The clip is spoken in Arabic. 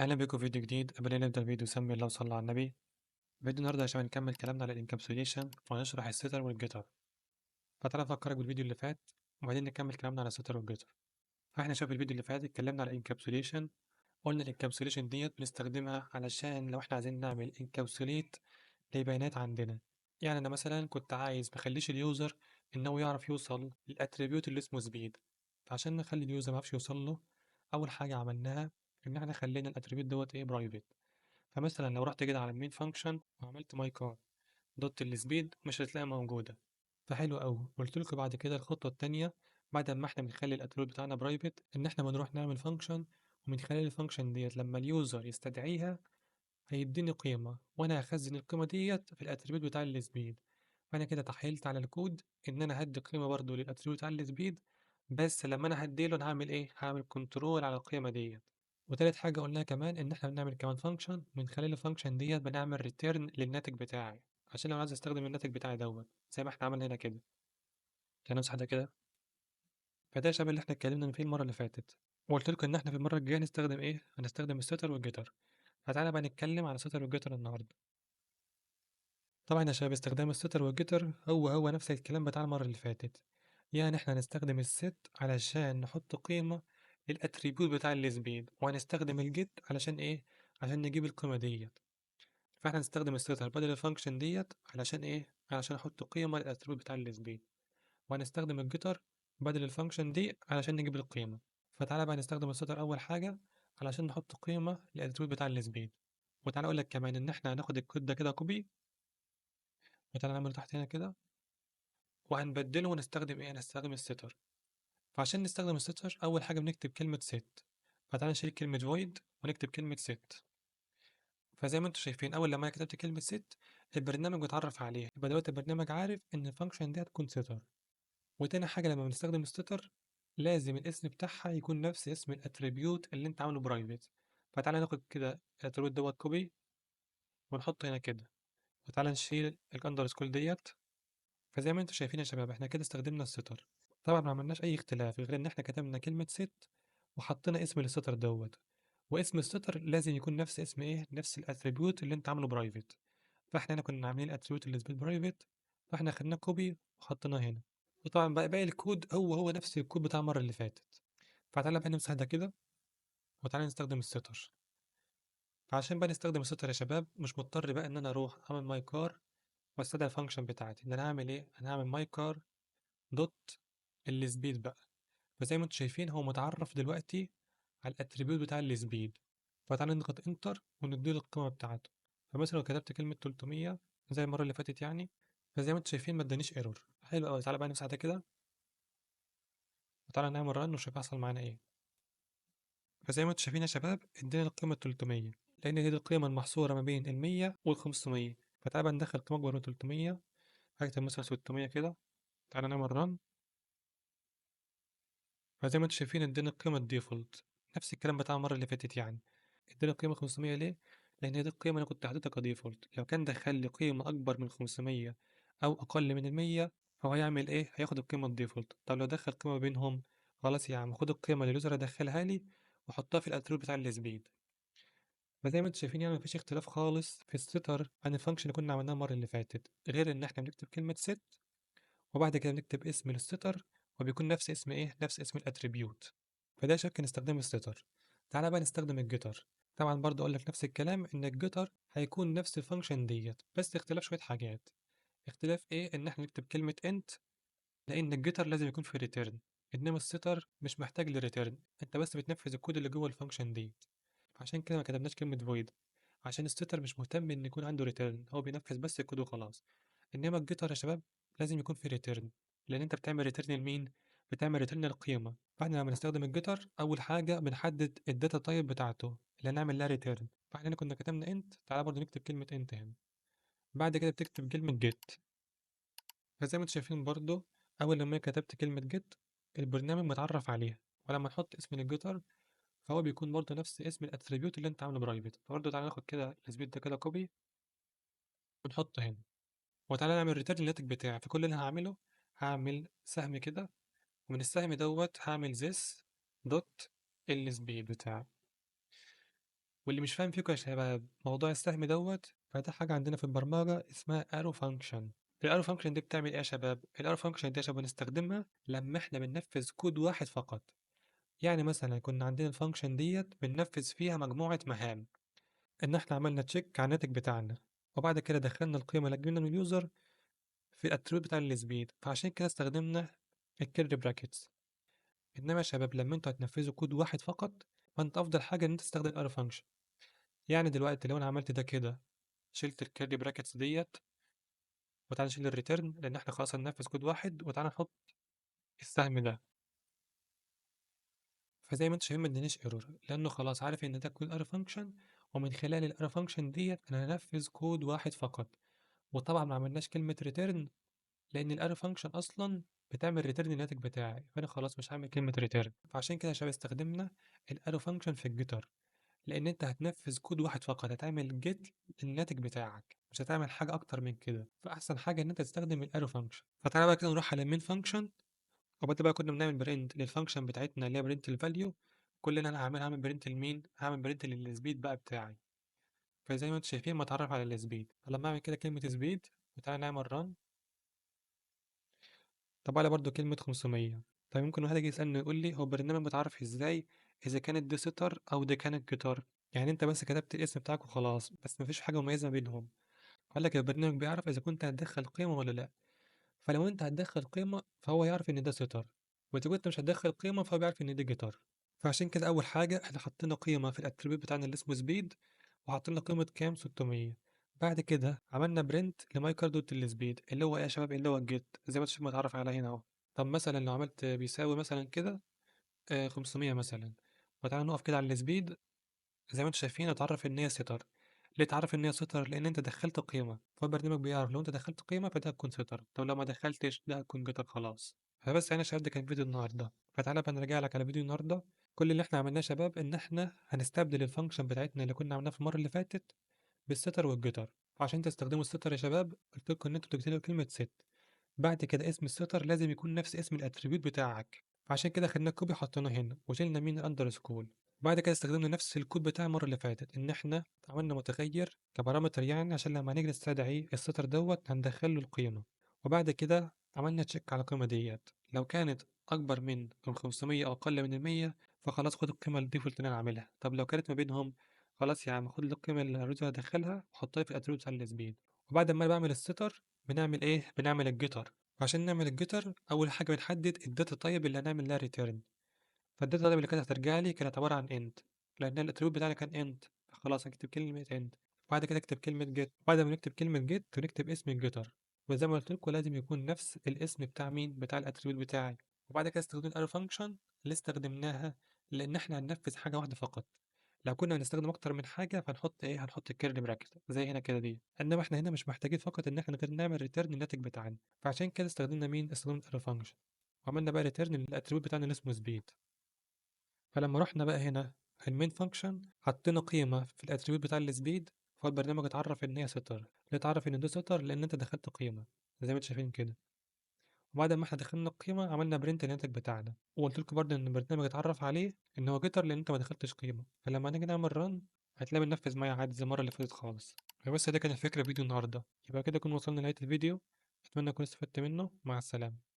أهلا بكم في فيديو جديد. قبل ما نبدأ الفيديو سمي الله وصلى على النبي. فيديو النهاردة عشان نكمل كلامنا على الانكابسوليشن وهنشرح الستر والجيتر. فتعالى أفكرك بالفيديو اللي فات وبعدين نكمل كلامنا على الستر والجيتر. فاحنا شايف الفيديو اللي فات اتكلمنا على الانكابسوليشن. قلنا الانكابسوليشن ديت بنستخدمها علشان لو احنا عايزين نعمل انكابسوليت لبيانات عندنا. يعني أنا مثلا كنت عايز مخليش اليوزر إنه يعرف يوصل للأتريبيوت اللي اسمه سبيد. فعشان نخلي اليوزر معرفش يوصل له، أول حاجة عملناها إن احنا خلينا الأتريبيوت دوت إيه برايفت. فمثلا لو رحت كده على المين فانكشن وعملت ماي كار دوت السبيد مش هتلاقيها موجودة. فحلو أوي، قلت لكم بعد كده الخطوة التانية بعد ما احنا بنخلي الاتريبيوت بتاعنا برايفت إن احنا بنروح نعمل فانكشن، ومن خلال الفانكشن ديت لما اليوزر يستدعيها هيديني قيمة وأنا هخزن القيمة ديت في الاتريبيوت بتاع السبيد. فأنا كده تحايلت على الكود إن أنا هدي قيمة برضه للاتريبيوت بتاع السبيد، بس لما أنا هديله أنا هعمل إيه؟ هعمل كنترول على القيمة ديت. وتالت حاجة قلناها كمان إن إحنا بنعمل كمان فانكشن، من خلال الفانكشن ديت بنعمل ريتيرن للناتج بتاعي عشان لو عايز أستخدم الناتج بتاعي دوت زي ما إحنا عملنا هنا كده. تعالى نمسح ده كده. فده شبه اللي إحنا اتكلمنا فيه المرة اللي فاتت، وقلت لكم إن إحنا في المرة الجاية هنستخدم إيه؟ هنستخدم الستر والجيتر. فتعالى بقى نتكلم على الستر والجيتر النهاردة. طبعا يا شباب استخدام الستر والجيتر هو نفس الكلام بتاع المرة اللي فاتت. يعني إحنا هنستخدم الست علشان نحط قيمة للأتريبيوت بتاع السبيد، وهنستخدم الجيت علشان إيه؟ عشان نجيب القيمة ديت. فاحنا هنستخدم السيتر بدل الفانكشن ديت علشان ايه؟ علشان احط قيمة للاتريبيوت بتاع السبيد، وهنستخدم الجيتر بدل الفانكشن دي علشان نجيب القيمة. فتعالى بقى نستخدم السيتر اول حاجة علشان نحط قيمة للاتريبيوت بتاع السبيد. وتعالى اقول لك كمان ان احنا هناخد الكود ده كده كوبي، وتعالى نعمله تحت هنا كده، وهنبدله ونستخدم ايه؟ هنستخدم السيتر. فعشان نستخدم السيتر اول حاجة بنكتب كلمة set. فتعالى نشيل كلمة void ونكتب كلمة set. فزي ما انتم شايفين اول لما انا كتبت كلمه ست البرنامج بيتعرف عليها، يبقى دلوقتي البرنامج عارف ان الفانكشن دي هتكون ستر. وتاني حاجه لما بنستخدم الستر لازم الاسم بتاعها يكون نفس اسم الاتريبيوت اللي انت عامله برايفت. فتعالى ناخد كده الاتريبيوت دوت كوبي ونحطه هنا كده، وتعالى نشيل الاندرسكول ديت. فزي ما انتم شايفين يا شباب احنا كده استخدمنا الستر. طبعا ما عملناش اي اختلاف غير ان احنا كتبنا كلمه ست وحطينا اسم الستر دوت. واسم الستر لازم يكون نفس اسم ايه؟ نفس الاتريبيوت اللي انت عامله برايفت. فاحنا هنا كنا عاملين الاتريبيوت اللي اسمه برايفت، فاحنا خدناه كوبي وحطيناه هنا. وطبعا بقى باقي الكود هو نفس الكود بتاع المره اللي فاتت. فتعالى بقى نمسح ده كده، وتعالى نستخدم الستر. فعشان بقى نستخدم الستر يا شباب مش مضطر بقى ان انا اروح اعمل ماي كار واستدعي الفانكشن بتاعتي. ان انا هعمل ايه؟ انا هعمل ماي كار دوت السبيد بقى. فزي ما انتم شايفين هو متعرف دلوقتي على الاتريبيوت بتاع السبيد. فتعالى نضغط انتر ونديله القيمه بتاعته. فمثلا لو كتبت كلمه 300 زي المره اللي فاتت يعني، فزي ما انتم شايفين ما ادانيش ايرور. حلو قوي. تعالى بقى نمسح ده كده وتعالى نعمل رن ونشوف هيحصل معانا ايه. فزي ما انتم شايفين يا شباب ادينا القيمه 300، لان دي القيمه المحصوره ما بين ال 100 وال 500. فتعالى بقى ندخل قيمه اكبر من 300. هكتب مثلا 600 كده. تعالى نعمل رن. فزي ما انتم شايفين ادينا القيمه الديفولت، نفس الكلام بتاع المره اللي فاتت يعني. ادينا القيمه 500 ليه؟ لان دي القيمه اللي كنت حاططها كديفولت. لو كان دخل لي قيمه اكبر من 500 او اقل من ال 100 فهو هيعمل ايه؟ هياخد القيمه الديفولت. طب لو دخل قيمه بينهم، خلاص يا عم خد القيمه اللي اليوزر دخلها لي وحطها في الاتريبيوت بتاع السبيد. فزي ما انتم شايفين يعني مفيش اختلاف خالص في الستر عن الفانكشن اللي كنا عملناها المره اللي فاتت، غير ان احنا بنكتب كلمه set وبعد كده بنكتب اسم الستر، وبيكون نفس اسم ايه؟ نفس اسم الاتريبيوت. فده شكل نستخدم الستر. تعالى بقى نستخدم الجيتر. طبعا برضه اقول لك نفس الكلام ان الجيتر هيكون نفس الفانكشن ديت، بس اختلاف شويه حاجات. اختلاف ايه؟ ان احنا نكتب كلمه انت، لان الجيتر لازم يكون في ريتيرن، انما الستر مش محتاج للريتيرن، انت بس بتنفذ الكود اللي جوه الفانكشن ديت. عشان كده ما كتبناش كلمه void، عشان الستر مش مهتم ان يكون عنده ريتيرن، هو بينفذ بس الكود وخلاص. انما الجيتر يا شباب لازم يكون في ريتيرن، لان انت بتعمل ريتيرن لمين؟ بتعمل ريتيرن للقيمه. فاحنا لما نستخدم الجيتر اول حاجه بنحدد الداتا تايب بتاعته اللي هنعمل لها ريتيرن. فاحنا هنا كنا كتبنا انت، تعالى برضه نكتب كلمه انت هنا. بعد كده بتكتب كلمه جيت. فزي ما انتم شايفين برضه اول لما كتبت كلمه جيت البرنامج متعرف عليها، ولما نحط اسم الجيتر فهو بيكون برضه نفس اسم الاتريبيوت اللي انت عامله برايفت. فبرضه تعالى ناخد كده السبيد ده كده كوبي ونحطه هنا، وتعالى نعمل ريتيرن الناتج بتاعي. فكل اللي هعمله هعمل سهم كده، ومن السهم دوت هعمل this دوت السبيد بتاعي. واللي مش فاهم فيكم يا شباب موضوع السهم دوت، فده حاجة عندنا في البرمجة اسمها arrow function. الارو فانكشن دي بتعمل ايه يا شباب؟ الارو فانكشن دي يا شباب بنستخدمها لما احنا بننفذ كود واحد فقط. يعني مثلا كنا عندنا الفانكشن ديت بننفذ فيها مجموعة مهام، ان احنا عملنا تشيك على الناتج بتاعنا، وبعد كده دخلنا القيمة اللي جبنا من اليوزر في الاتريبيوت بتاع السبيد، فعشان كده استخدمنا الكيرلي براكتس. انما يا شباب لما انتوا هتنفذوا كود واحد فقط، فانت افضل حاجة ان انت تستخدم الارو فانكشن. يعني دلوقتي لو انا عملت ده كده، شلت الكيرلي براكتس ديت، وتعالى نشيل الريتيرن لان احنا خلاص هننفذ كود واحد، وتعالى نحط السهم ده، فزي ما انتوا شايفين ما ادانيش ايرور لانه خلاص عارف ان ده كود ار فانكشن، ومن خلال الار فانكشن ديت انا هنفذ كود واحد فقط. وطبعا ما عملناش كلمه ريتيرن لان الار فانكشن اصلا بتعمل ريتيرن الناتج بتاعي، فانا خلاص مش هعمل كلمه ريتيرن. فعشان كده يا شباب استخدمنا الار فانكشن في الجيتر، لان انت هتنفذ كود واحد فقط، هتعمل جيت للناتج بتاعك، مش هتعمل حاجه اكتر من كده. فاحسن حاجه ان انت تستخدم الارو فانكشن. فتعالى بقى كده نروح على المين فانكشن، وبعد بقى كنا بنعمل برنت للفانكشن بتاعتنا اللي هي برنت الفاليو. كل اللي انا هعمل برنت لمين؟ هعمل برنت للسبيد بقى بتاعي. فزي ما انتم شايفين متعرف على السبيد، فلما اعمل كده كلمة سبيد وتعالى نعمل ران، طبع لي برضو كلمة 500. طيب ممكن واحد يجي يسألني يقول لي هو البرنامج بيتعرف ازاي اذا كانت دي ستر او دي كانت جيتار؟ يعني انت بس كتبت الاسم بتاعك وخلاص، بس مفيش حاجة مميزة ما بينهم. قال لك البرنامج بيعرف اذا كنت هتدخل قيمة ولا لا. فلو انت هتدخل قيمة فهو يعرف ان ده ستر، واذا كنت مش هتدخل قيمة فهو بيعرف ان دي جيتار. فعشان كده اول حاجه احنا حطينا قيمه في الاتريبيوت بتاعنا اللي اسمه سبيد، وحطينا قيمه كام 600. بعد كده عملنا برنت لمايكر دوت السبيد اللي هو ايه يا شباب؟ اللي هو الجيت زي ما انتم متعرف على هنا اهو. طب مثلا لو عملت بيساوي مثلا كده 500 مثلا، وتعالى نقف كده على السبيد، زي ما انتم شايفين اتعرف ان هي ستر. ليه اتعرف ان هي ستر؟ لان انت دخلت قيمه، فالبرنامج بيعرف لو انت دخلت قيمه فده هتكون ستر، طب لو ما دخلتش ده هتكون جيتر خلاص. فبس يعني يا شباب ده كان فيديو النهارده، فتعالى بقى نرجع لك على فيديو النهارده. كل اللي احنا عملناه يا شباب ان احنا هنستبدل الفانكشن بتاعتنا اللي كنا عملناها في المره اللي فاتت بالستر والجيتر. فعشان تستخدموا الستر يا شباب قلت لكم ان انتوا تكتبوا كلمه ست، بعد كده اسم الستر لازم يكون نفس اسم الاتريبيوت بتاعك، فعشان كده خدنا كوبي حطيناه هنا وشلنا مين الاندرسكول. بعد كده استخدمنا نفس الكود بتاع المره اللي فاتت، ان احنا عملنا متغير كبارامتر يعني عشان لما نيجي نستدعي الستر دوت هندخله القيمه. وبعد كده عملنا تشيك على القيمه ديت، لو كانت اكبر من ال 500 او اقل من ال 100 فخلاص خد القيمه الديفولت اللي انا عاملها. طب لو كانت ما بينهم، خلاص يا عم خد القيمه اللي الريتو هدخلها وحطها في الاتريبيوت بتاع السبيد. وبعد ما أنا بعمل الستر بنعمل ايه؟ بنعمل الجيتر. وعشان نعمل الجيتر اول حاجه بنحدد الداتا تايب اللي هنعمل لها ريتيرن. فالداتا تايب اللي كانت هترجع لي كانت عباره عن انت، لان الاتريبيوت بتاعنا كان انت، فخلاص هكتب كلمه انت. وبعد كده اكتب كلمه جيت، بعد ما نكتب كلمه جيت ونكتب اسم الجيتر، وزي ما قلت لكم لازم يكون نفس الاسم بتاع مين؟ بتاع الاتريبيوت بتاعي. وبعد كده استخدمنا الارو فانكشن اللي استخدمناها لان احنا هننفذ حاجه واحده فقط. لو كنا هنستخدم اكتر من حاجه فهنحط ايه؟ هنحط الكيرلي براكت زي هنا كده دي، انما احنا هنا مش محتاجين فقط ان احنا غير نعمل ريتيرن الناتج بتاعنا. فعشان كده استخدمنا مين؟ استخدمنا الارو فانكشن، وعملنا بقى ريتيرن للاتريبيوت بتاعنا اللي اسمه سبيد. فلما رحنا بقى هنا المين فانكشن حطينا قيمه في الاتريبيوت بتاع السبيد، فالبرنامج اتعرف ان هي ستر. ليه اتعرف ان ده ستر؟ لان انت دخلت قيمه زي ما انتم شايفين كده. وبعد ما احنا دخلنا القيمه عملنا برنت الناتج بتاعنا، وقلت لكم برضه ان البرنامج اتعرف عليه ان هو جيتر لان انت ما دخلتش قيمه. فلما نيجي نعمل ران هتلاقي بننفذ معايا عادي زي المره اللي فاتت خالص. فبس ده كان الفكره في فيديو النهارده، يبقى كده نكون وصلنا لنهايه الفيديو. اتمنى اكون استفدت منه. مع السلامه.